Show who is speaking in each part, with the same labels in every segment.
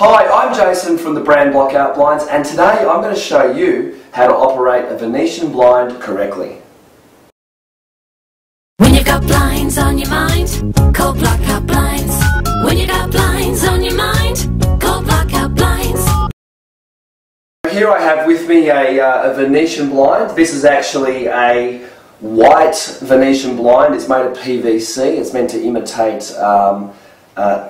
Speaker 1: Hi, I'm Jason from the brand Blockout Blinds, and today I'm going to show you how to operate a Venetian blind correctly.
Speaker 2: When you've got blinds on your mind, call Blockout Blinds. When you've got blinds on your mind, call Blockout Blinds.
Speaker 1: Here I have with me a Venetian blind. This is actually a white Venetian blind. It's made of PVC. It's meant to imitate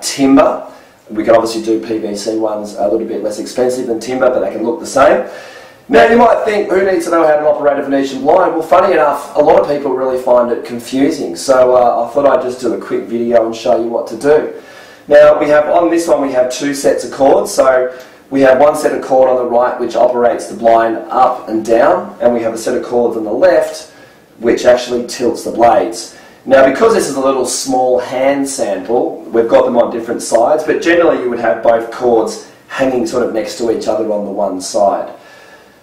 Speaker 1: timber. We can obviously do PVC ones a little bit less expensive than timber, but they can look the same. Now you might think, who needs to know how to operate a Venetian blind? Well, funny enough, a lot of people really find it confusing, so I thought I'd just do a quick video and show you what to do. Now on this one we have two sets of cords, so we have one set of cord on the right which operates the blind up and down, and we have a set of cords on the left which actually tilts the blades. Now because this is a little small hand sample, we've got them on different sides, but generally you would have both cords hanging sort of next to each other on the one side.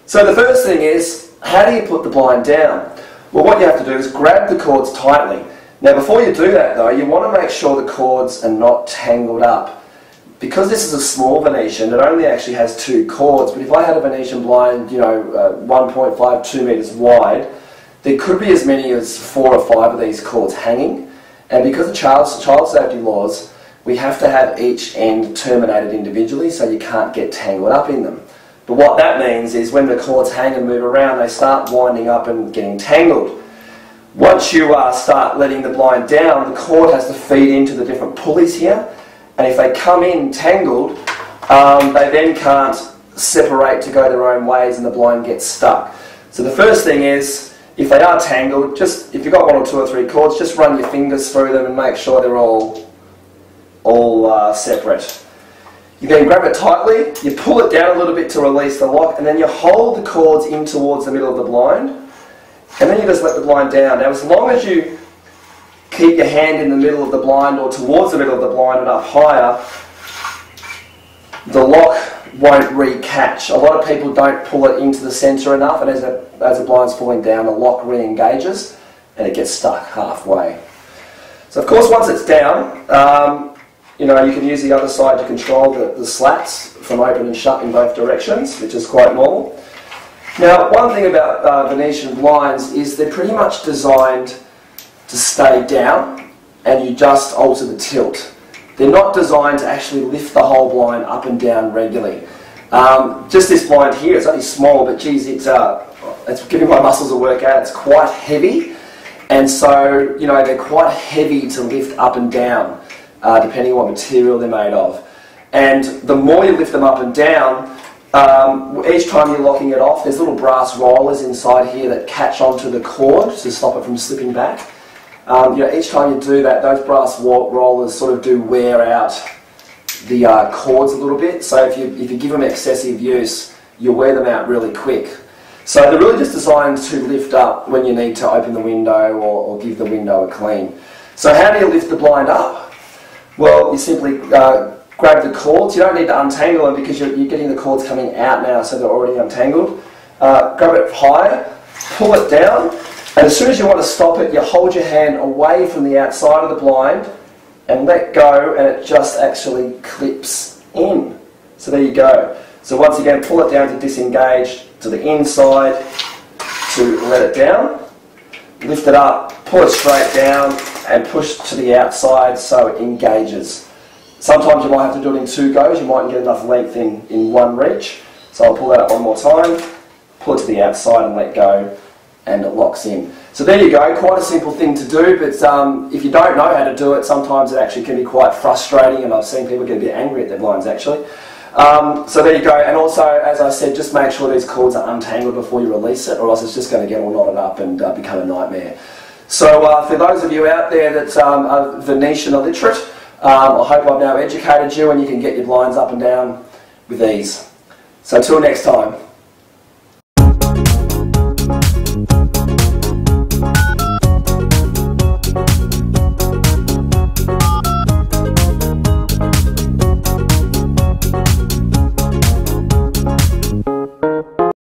Speaker 1: So the first thing is, how do you put the blind down? Well, what you have to do is grab the cords tightly. Now before you do that though, you want to make sure the cords are not tangled up. Because this is a small Venetian, it only actually has two cords, but if I had a Venetian blind, 1.5, 2 metres wide, there could be as many as 4 or 5 of these cords hanging, and because of child safety laws, we have to have each end terminated individually so you can't get tangled up in them. But what that means is when the cords hang and move around, they start winding up and getting tangled. Once you start letting the blind down, the cord has to feed into the different pulleys here, and if they come in tangled, they then can't separate to go their own ways and the blind gets stuck. So the first thing is, if they are tangled, if you've got 1 or 2 or 3 cords, just run your fingers through them and make sure they're all separate. You then grab it tightly, you pull it down a little bit to release the lock, and then you hold the cords in towards the middle of the blind, and then you just let the blind down. Now as long as you keep your hand in the middle of the blind or towards the middle of the blind and up higher, the lock won't re-catch. A lot of people don't pull it into the centre enough, and as the blind's falling down, the lock re-engages and it gets stuck halfway. So of course once it's down, you can use the other side to control the slats from open and shut in both directions, which is quite normal. Now one thing about Venetian blinds is they're pretty much designed to stay down and you just alter the tilt. They're not designed to actually lift the whole blind up and down regularly. Just this blind here, it's only small, but geez, it's giving my muscles a workout. It's quite heavy, and so they're quite heavy to lift up and down, depending on what material they're made of. And the more you lift them up and down, each time you're locking it off, there's little brass rollers inside here that catch onto the cord to stop it from slipping back. Each time you do that, those brass rollers sort of do wear out the cords a little bit. So if you give them excessive use, you'll wear them out really quick. So they're really just designed to lift up when you need to open the window or give the window a clean. So how do you lift the blind up? Well, you simply grab the cords. You don't need to untangle them because you're getting the cords coming out now, so they're already untangled. Grab it higher, pull it down, and as soon as you want to stop it, you hold your hand away from the outside of the blind and let go, and it just actually clips in. So there you go. So once again, pull it down to disengage, to the inside to let it down, lift it up, pull it straight down and push to the outside so it engages. Sometimes you might have to do it in 2 goes, you mightn't get enough length in one reach. So I'll pull that up one more time, pull it to the outside and let go, and it locks in. So there you go, quite a simple thing to do, but if you don't know how to do it, sometimes it actually can be quite frustrating, and I've seen people get a bit angry at their blinds actually. So there you go, and also, as I said, just make sure these cords are untangled before you release it, or else it's just going to get all knotted up and become a nightmare. So for those of you out there that are Venetian illiterate, I hope I've now educated you and you can get your blinds up and down with ease. So till next time.